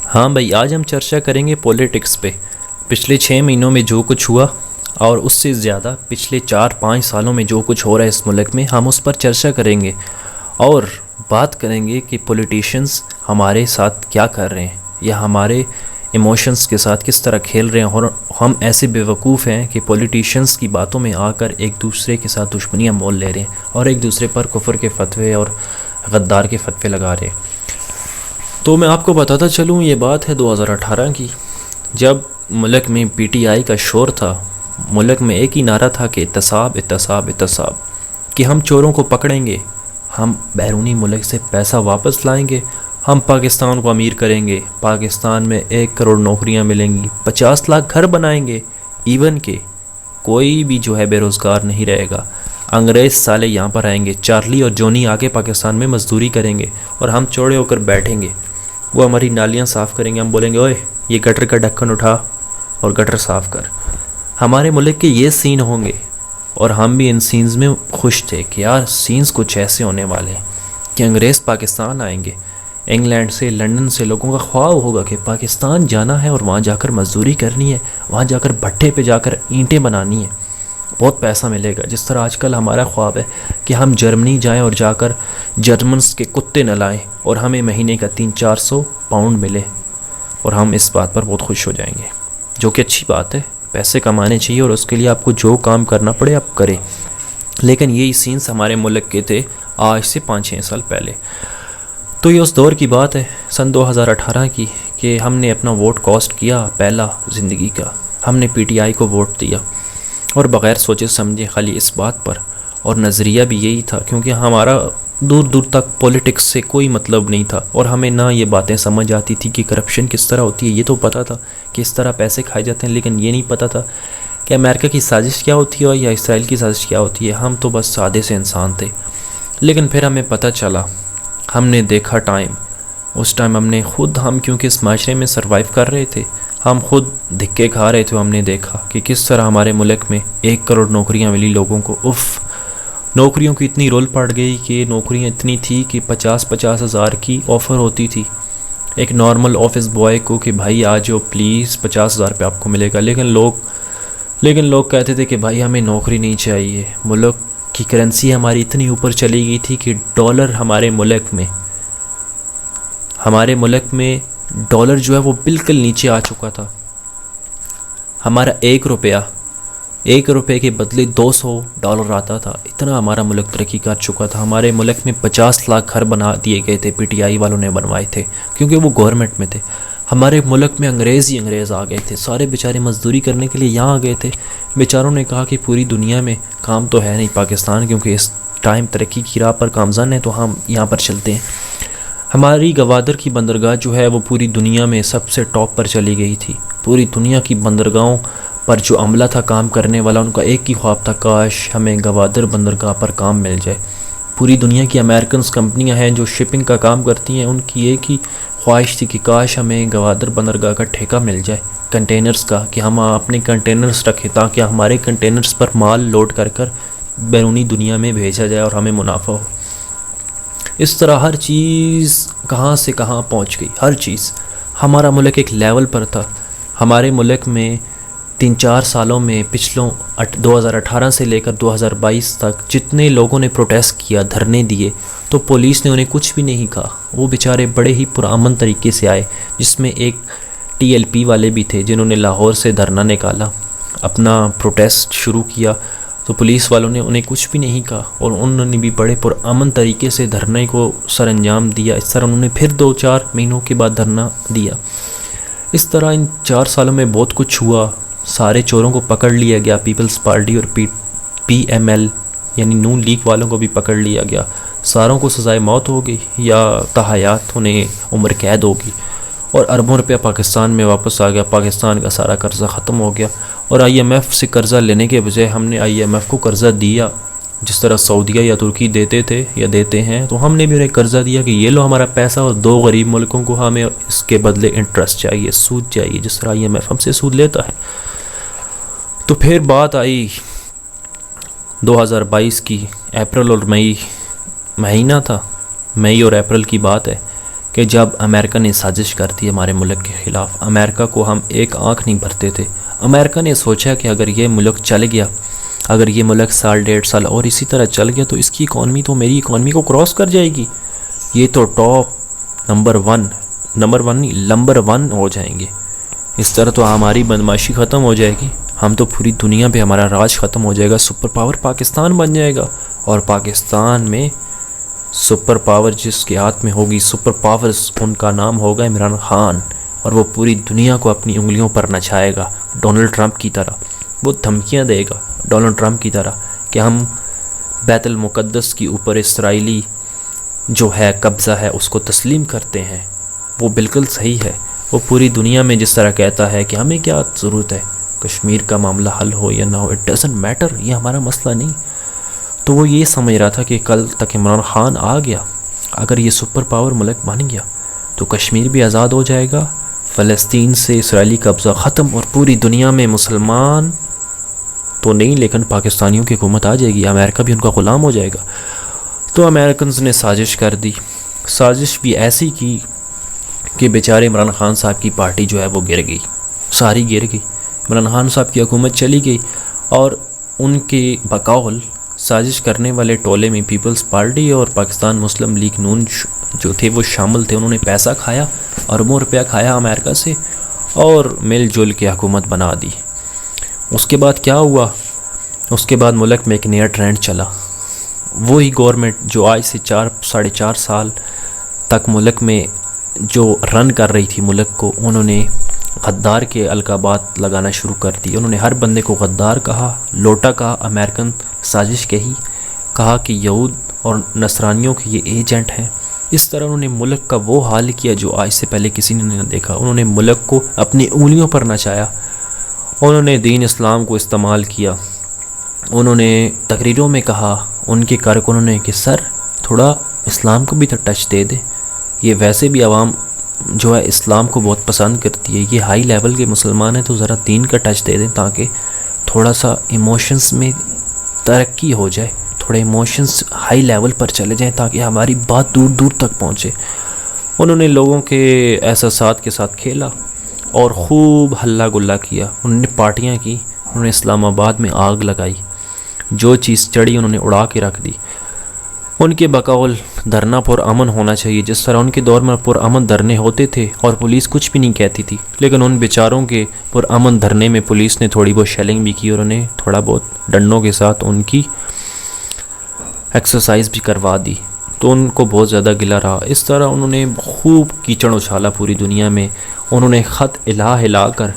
ہاں بھائی، آج ہم چرچا کریں گے پولیٹکس پہ۔ پچھلے 6 مہینوں میں جو کچھ ہوا اور اس سے زیادہ پچھلے 4-5 سالوں میں جو کچھ ہو رہا ہے اس ملک میں، ہم اس پر چرچا کریں گے اور بات کریں گے کہ پولیٹیشنز ہمارے ساتھ کیا کر رہے ہیں یا ہمارے ایموشنز کے ساتھ کس طرح کھیل رہے ہیں، اور ہم ایسے بیوقوف ہیں کہ پولیٹیشنز کی باتوں میں آ کر ایک دوسرے کے ساتھ دشمنیاں مول لے رہے ہیں اور ایک دوسرے پر کفر کے فتوے اور غدار کے فتوے لگا رہے ہیں۔ تو میں آپ کو بتاتا چلوں، یہ بات ہے 2018 کی، جب ملک میں پی ٹی آئی کا شور تھا۔ ملک میں ایک ہی نعرہ تھا کہ احتساب احتساب احتساب، کہ ہم چوروں کو پکڑیں گے، ہم بیرونی ملک سے پیسہ واپس لائیں گے، ہم پاکستان کو امیر کریں گے، پاکستان میں 1 کروڑ نوکریاں ملیں گی، 50 لاکھ گھر بنائیں گے، ایون کہ کوئی بھی جو ہے بے روزگار نہیں رہے گا۔ انگریز سالے یہاں پر آئیں گے، چارلی اور جونی آگے پاکستان میں مزدوری کریں گے اور ہم چوڑے ہو کر بیٹھیں گے۔ وہ ہماری نالیاں صاف کریں گے، ہم بولیں گے اوئے یہ گٹر کا ڈھکن اٹھا اور گٹر صاف کر۔ ہمارے ملک کے یہ سین ہوں گے اور ہم بھی ان سینز میں خوش تھے کہ یار سینز کچھ ایسے ہونے والے ہیں کہ انگریز پاکستان آئیں گے، انگلینڈ سے، لندن سے لوگوں کا خواب ہوگا کہ پاکستان جانا ہے اور وہاں جا کر مزدوری کرنی ہے، وہاں جا کر بھٹے پہ جا کر اینٹیں بنانی ہیں، بہت پیسہ ملے گا۔ جس طرح آج کل ہمارا خواب ہے کہ ہم جرمنی جائیں اور جا کر جرمنس کے کتے نہ لائیں اور ہمیں مہینے کا 300-400 پاؤنڈ ملے، اور ہم اس بات پر بہت خوش ہو جائیں گے، جو کہ اچھی بات ہے۔ پیسے کمانے چاہیے اور اس کے لیے آپ کو جو کام کرنا پڑے آپ کریں، لیکن یہی سینس ہمارے ملک کے تھے آج سے 5-6 سال پہلے۔ تو یہ اس دور کی بات ہے، سن 2018 کی، کہ ہم نے اپنا ووٹ کاسٹ کیا پہلا زندگی کا، ہم نے پی ٹی آئی کو ووٹ دیا اور بغیر سوچے سمجھے خالی اس بات پر، اور نظریہ بھی یہی تھا کیونکہ ہمارا دور دور تک پولیٹکس سے کوئی مطلب نہیں تھا، اور ہمیں نہ یہ باتیں سمجھ آتی تھی کہ کرپشن کس طرح ہوتی ہے۔ یہ تو پتہ تھا کہ اس طرح پیسے کھائے جاتے ہیں، لیکن یہ نہیں پتہ تھا کہ امریکہ کی سازش کیا ہوتی ہے یا اسرائیل کی سازش کیا ہوتی ہے۔ ہم تو بس سادے سے انسان تھے، لیکن پھر ہمیں پتہ چلا، ہم نے دیکھا ٹائم، اس ٹائم ہم کیونکہ اس معاشرے میں سروائیو کر رہے تھے، ہم خود دھکے کھا رہے تھے، ہم نے دیکھا کہ کس طرح ہمارے ملک میں 1 کروڑ نوکریاں ملی لوگوں کو۔ نوکریوں کی اتنی رول پڑ گئی کہ نوکریاں اتنی تھی کہ 50 ہزار کی آفر ہوتی تھی ایک نارمل آفس بوائے کو کہ بھائی آ جاؤ پلیز 50,000 پہ آپ کو ملے گا، لیکن لوگ کہتے تھے کہ بھائی ہمیں نوکری نہیں چاہیے۔ ملک کی کرنسی ہماری اتنی اوپر چلی گئی تھی کہ ڈالر ہمارے ملک میں ڈالر جو ہے وہ بالکل نیچے آ چکا تھا۔ ہمارا 1 روپے کے بدلے $200 آتا تھا، اتنا ہمارا ملک ترقی کر چکا تھا۔ ہمارے ملک میں 50 لاکھ گھر بنا دیے گئے تھے، پی ٹی آئی والوں نے بنوائے تھے کیونکہ وہ گورنمنٹ میں تھے۔ ہمارے ملک میں انگریز آ گئے تھے، سارے بیچارے مزدوری کرنے کے لیے یہاں آ گئے تھے۔ بیچاروں نے کہا کہ پوری دنیا میں کام تو ہے نہیں پاکستان، کیونکہ اس ٹائم ترقی کی راہ پر گامزن ہے، تو ہم یہاں پر چلتے ہیں۔ ہماری گوادر کی بندرگاہ جو ہے وہ پوری دنیا میں سب سے ٹاپ پر چلی گئی تھی۔ پوری دنیا کی بندرگاہوں پر جو عملہ تھا کام کرنے والا، ان کا ایک ہی خواب تھا، کاش ہمیں گوادر بندرگاہ پر کام مل جائے۔ پوری دنیا کی امریکنز کمپنیاں ہیں جو شپنگ کا کام کرتی ہیں، ان کی ایک ہی خواہش تھی کہ کاش ہمیں گوادر بندرگاہ کا ٹھیکہ مل جائے کنٹینرز کا، کہ ہم اپنے کنٹینرز رکھیں تاکہ ہمارے کنٹینرز پر مال لوڈ کر بیرونی دنیا میں بھیجا جائے اور ہمیں منافع ہو۔ اس طرح ہر چیز کہاں سے کہاں پہنچ گئی، ہر چیز۔ ہمارا ملک ایک لیول پر تھا۔ ہمارے ملک میں 3-4 سالوں میں، پچھلوں 2018 سے لے کر 2022 تک جتنے لوگوں نے پروٹیسٹ کیا، دھرنے دیے، تو پولیس نے انہیں کچھ بھی نہیں کہا۔ وہ بیچارے بڑے ہی پرامن طریقے سے آئے، جس میں ایک TLP والے بھی تھے جنہوں نے لاہور سے دھرنا نکالا، اپنا پروٹیسٹ شروع کیا، تو پولیس والوں نے انہیں کچھ بھی نہیں کہا اور انہوں نے بھی بڑے پرامن طریقے سے دھرنے کو سر انجام دیا۔ اس طرح انہوں نے پھر 2-4 مہینوں کے بعد دھرنا دیا۔ اس طرح ان 4 سالوں میں بہت کچھ ہوا۔ سارے چوروں کو پکڑ لیا گیا، پیپلز پارٹی اور PML یعنی نون لیگ والوں کو بھی پکڑ لیا گیا، ساروں کو سزائے موت ہو گئی یا تاحیات انہیں عمر قید ہوگی، اور اربوں روپیہ پاکستان میں واپس آ گیا۔ پاکستان کا سارا قرضہ ختم ہو گیا، اور IMF سے قرضہ لینے کے بجائے ہم نے IMF کو قرضہ دیا، جس طرح سعودیہ یا ترکی دیتے تھے یا دیتے ہیں، تو ہم نے بھی انہیں قرضہ دیا کہ یہ لو ہمارا پیسہ، اور 2 غریب ملکوں کو ہمیں اس کے بدلے انٹرسٹ چاہیے، سود چاہیے، جس طرح IMF ہم سے سود لیتا ہے۔ تو پھر بات آئی 2022 کی، اپریل اور مئی مہینہ تھا، مئی اور اپریل کی بات ہے کہ جب امریکہ نے سازش کر دی ہمارے ملک کے خلاف، امریکہ کو ہم ایک آنکھ نہیں بھرتے تھے۔ امریکہ نے سوچا کہ اگر یہ ملک چل گیا، اگر یہ ملک سال 1.5 سال اور اسی طرح چل گیا تو اس کی اکانومی تو میری اکانومی کو کراس کر جائے گی، یہ تو ٹاپ نمبر ون ہو جائیں گے، اس طرح تو ہماری بدماشی ختم ہو جائے گی، ہم تو پوری دنیا پہ ہمارا راج ختم ہو جائے گا، سپر پاور پاکستان بن جائے گا، اور پاکستان میں سپر پاور جس کے ہاتھ میں ہوگی، سپر پاورز، ان کا نام ہوگا عمران خان، اور وہ پوری دنیا کو اپنی انگلیوں پر نچائے گا ڈونلڈ ٹرمپ کی طرح۔ وہ دھمکیاں دے گا ڈونلڈ ٹرمپ کی طرح کہ ہم بیت المقدس کی اوپر اسرائیلی جو ہے قبضہ ہے اس کو تسلیم کرتے ہیں۔ وہ بالکل صحیح ہے، وہ پوری دنیا میں جس طرح کہتا ہے کہ ہمیں کیا ضرورت ہے کشمیر کا معاملہ حل ہو یا نہ ہو، اٹ ڈزنٹ میٹر، یہ ہمارا مسئلہ نہیں۔ تو وہ یہ سمجھ رہا تھا کہ کل تک عمران خان آ گیا، اگر یہ سپر پاور ملک بن گیا تو کشمیر بھی آزاد ہو جائے گا، فلسطین سے اسرائیلی قبضہ ختم، اور پوری دنیا میں مسلمان تو نہیں لیکن پاکستانیوں کی حکومت آ جائے گی، امریکہ بھی ان کا غلام ہو جائے گا۔ تو امریکنز نے سازش کر دی، سازش بھی ایسی کی کہ بیچارے عمران خان صاحب کی پارٹی جو ہے وہ گر گئی، ساری گر گئی، عمران خان صاحب کی حکومت چلی گئی، اور ان کے بقول سازش کرنے والے ٹولے میں پیپلز پارٹی اور پاکستان مسلم لیگ نون جو تھے وہ شامل تھے، انہوں نے پیسہ کھایا، اربوں روپیہ کھایا امریکہ سے، اور مل جل کے حکومت بنا دی۔ اس کے بعد کیا ہوا؟ اس کے بعد ملک میں ایک نیا ٹرینڈ چلا، وہی گورنمنٹ جو آج سے 4.5 سال تک ملک میں جو رن کر رہی تھی ملک کو، انہوں نے غدار کے القابات لگانا شروع کر دی، انہوں نے ہر بندے کو غدار کہا، لوٹا کہا، امریکن سازش کہی، کہا کہ یہود اور نصرانیوں کے یہ ایجنٹ ہیں۔ اس طرح انہوں نے ملک کا وہ حال کیا جو آج سے پہلے کسی نے نہیں دیکھا، انہوں نے ملک کو اپنی انگلیوں پر نچایا، انہوں نے دین اسلام کو استعمال کیا، انہوں نے تقریروں میں کہا ان کے کارکنوں نے کہ سر تھوڑا اسلام کو بھی تو ٹچ دے دے، یہ ویسے بھی عوام جو ہے اسلام کو بہت پسند کرتی ہے، یہ ہائی لیول کے مسلمان ہیں تو ذرا دین کا ٹچ دے دیں تاکہ تھوڑا سا ایموشنز میں ترقی ہو جائے، تھوڑے ایموشنز ہائی لیول پر چلے جائیں تاکہ ہماری بات دور دور تک پہنچے۔ انہوں نے لوگوں کے احساسات کے ساتھ کھیلا اور خوب ہلا گلا کیا، انہوں نے پارٹیاں کی، انہوں نے اسلام آباد میں آگ لگائی، جو چیز چڑھی انہوں نے اڑا کے رکھ دی۔ ان کے بقول دھرنا پر امن ہونا چاہیے، جس طرح ان کے دور میں پر امن دھرنے ہوتے تھے اور پولیس کچھ بھی نہیں کہتی تھی، لیکن ان بیچاروں کے پر امن دھرنے میں پولیس نے تھوڑی بہت شیلنگ بھی کی اور انہیں تھوڑا بہت ڈنڈوں کے ساتھ ان کی ایکسرسائز بھی کروا دی، تو ان کو بہت زیادہ گلا رہا۔ اس طرح انہوں نے خوب کیچڑ اچھالا پوری دنیا میں، انہوں نے خط ہلا کر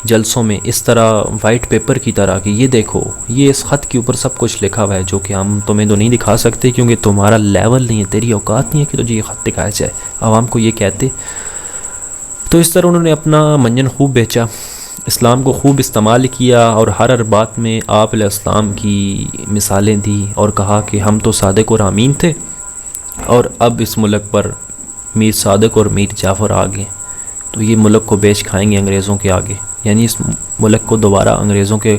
جلسوں میں اس طرح وائٹ پیپر کی طرح کہ یہ دیکھو، یہ اس خط کے اوپر سب کچھ لکھا ہوا ہے جو کہ ہم تمہیں تو نہیں دکھا سکتے کیونکہ تمہارا لیول نہیں ہے، تیری اوقات نہیں ہے کہ تجھے یہ خط دکھایا جائے، عوام کو یہ کہتے۔ تو اس طرح انہوں نے اپنا منجن خوب بیچا، اسلام کو خوب استعمال کیا، اور ہر بات میں آپ علیہ السلام کی مثالیں دی اور کہا کہ ہم تو صادق اور امین تھے، اور اب اس ملک پر میر صادق اور میر جعفر آ گئے، تو یہ ملک کو بیچ کھائیں گے انگریزوں کے آگے، یعنی اس ملک کو دوبارہ انگریزوں کے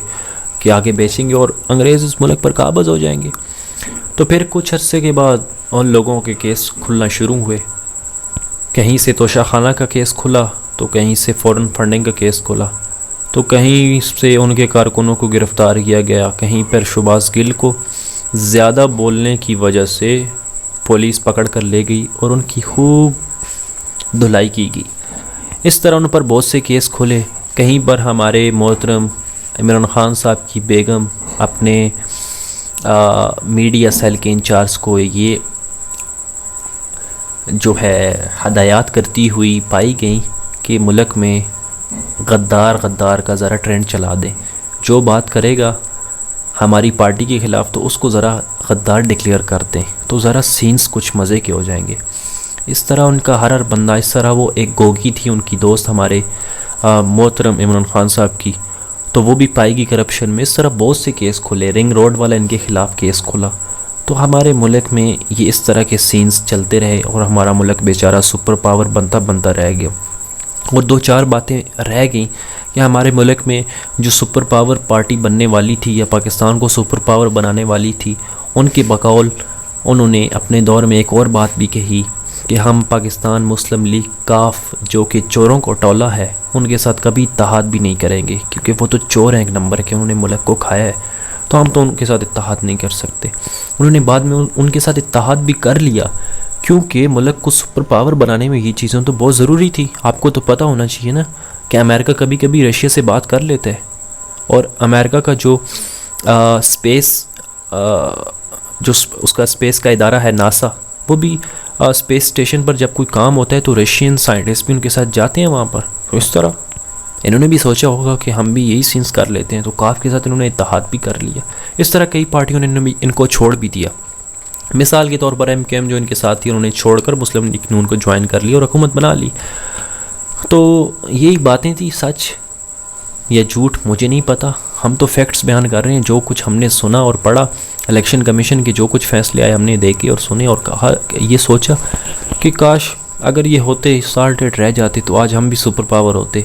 آگے بیچیں گے اور انگریز اس ملک پر قابض ہو جائیں گے۔ تو پھر کچھ عرصے کے بعد ان لوگوں کے کیس کھلنا شروع ہوئے، کہیں سے توشہ خانہ کا کیس کھلا، تو کہیں سے فورن فنڈنگ کا کیس کھلا، تو کہیں سے ان کے کارکنوں کو گرفتار کیا گیا، کہیں پر شہباز گل کو زیادہ بولنے کی وجہ سے پولیس پکڑ کر لے گئی اور ان کی خوب دھلائی کی گئی۔ اس طرح ان پر بہت سے کیس کھلے، کہیں پر ہمارے محترم عمران خان صاحب کی بیگم اپنے میڈیا سیل کے انچارج کو یہ جو ہے ہدایات کرتی ہوئی پائی گئیں کہ ملک میں غدار کا ذرا ٹرینڈ چلا دیں، جو بات کرے گا ہماری پارٹی کے خلاف تو اس کو ذرا غدار ڈکلیئر کر دیں، تو ذرا سینس کچھ مزے کے ہو جائیں گے۔ اس طرح ان کا ہر بندہ، اس طرح وہ ایک گوگی تھی ان کی دوست ہمارے محترم عمران خان صاحب کی، تو وہ بھی پائے گی کرپشن میں۔ اس طرح بہت سے کیس کھلے، رنگ روڈ والا ان کے خلاف کیس کھلا، تو ہمارے ملک میں یہ اس طرح کے سینز چلتے رہے اور ہمارا ملک بیچارہ سپر پاور بنتا رہ گیا۔ اور 2-4 باتیں رہ گئیں کہ ہمارے ملک میں جو سپر پاور پارٹی بننے والی تھی یا پاکستان کو سپر پاور بنانے والی تھی، ان کے بقول انہوں نے اپنے دور میں ایک اور بات بھی کہی کہ ہم پاکستان مسلم لیگ کاف جو کہ چوروں کو ٹولا ہے ان کے ساتھ کبھی اتحاد بھی نہیں کریں گے، کیونکہ وہ تو چور ہیں ایک نمبر کے، انہوں نے ملک کو کھایا ہے، تو ہم تو ان کے ساتھ اتحاد نہیں کر سکتے۔ انہوں نے بعد میں ان کے ساتھ اتحاد بھی کر لیا، کیونکہ ملک کو سپر پاور بنانے میں یہ چیزیں تو بہت ضروری تھی۔ آپ کو تو پتہ ہونا چاہیے نا کہ امریکہ کبھی کبھی رشیا سے بات کر لیتا ہے، اور امریکہ کا جو اسپیس جو اس کا اسپیس کا ادارہ ہے ناسا، وہ بھی اسپیس اسٹیشن پر جب کوئی کام ہوتا ہے تو رشین سائنٹسٹ بھی ان کے ساتھ جاتے ہیں وہاں پر۔ تو اس طرح انہوں نے بھی سوچا ہوگا کہ ہم بھی یہی سینس کر لیتے ہیں، تو کاف کے ساتھ انہوں نے اتحاد بھی کر لیا۔ اس طرح کئی پارٹیوں نے ان کو چھوڑ بھی دیا۔ مثال کے طور پر ایم کیو ایم جو ان کے ساتھ تھی، انہوں نے چھوڑ کر مسلم لیگ نون کو جوائن کر لیا اور حکومت بنا لی۔ تو یہی باتیں تھی، سچ یا جھوٹ مجھے نہیں پتہ، ہم تو فیکٹس بیان کر رہے ہیں، جو کچھ ہم نے سنا اور پڑھا، الیکشن کمیشن کے جو کچھ فیصلے آئے ہم نے دیکھے اور سنے، اور کہا یہ سوچا کہ کاش اگر یہ ہوتے سالٹیڈ رہ جاتے تو آج ہم بھی سپر پاور ہوتے،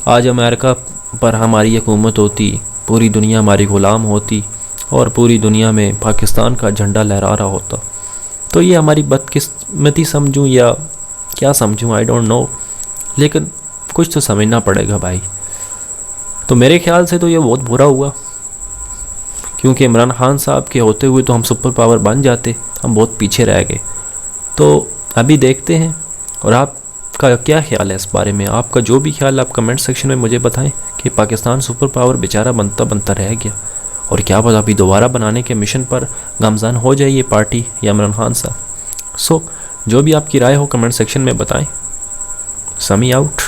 آج امریکہ پر ہماری حکومت ہوتی، پوری دنیا ہماری غلام ہوتی، اور پوری دنیا میں پاکستان کا جھنڈا لہرا رہا ہوتا۔ تو یہ ہماری بدقسمتی سمجھوں یا کیا سمجھوں، آئی ڈونٹ نو، لیکن کچھ تو سمجھنا پڑے گا بھائی۔ تو میرے خیال سے تو یہ بہت برا ہوا، کیونکہ عمران خان صاحب کے ہوتے ہوئے تو ہم سپر پاور بن جاتے، ہم بہت پیچھے رہ گئے۔ تو ابھی دیکھتے ہیں، اور آپ کا کیا خیال ہے اس بارے میں؟ آپ کا جو بھی خیال آپ کمنٹ سیکشن میں مجھے بتائیں کہ پاکستان سپر پاور بیچارہ بنتا رہ گیا، اور کیا پتہ ابھی دوبارہ بنانے کے مشن پر گامزن ہو جائے یہ پارٹی یا عمران خان صاحب۔ جو بھی آپ کی رائے ہو کمنٹ سیکشن میں بتائیں۔ سمی آؤٹ۔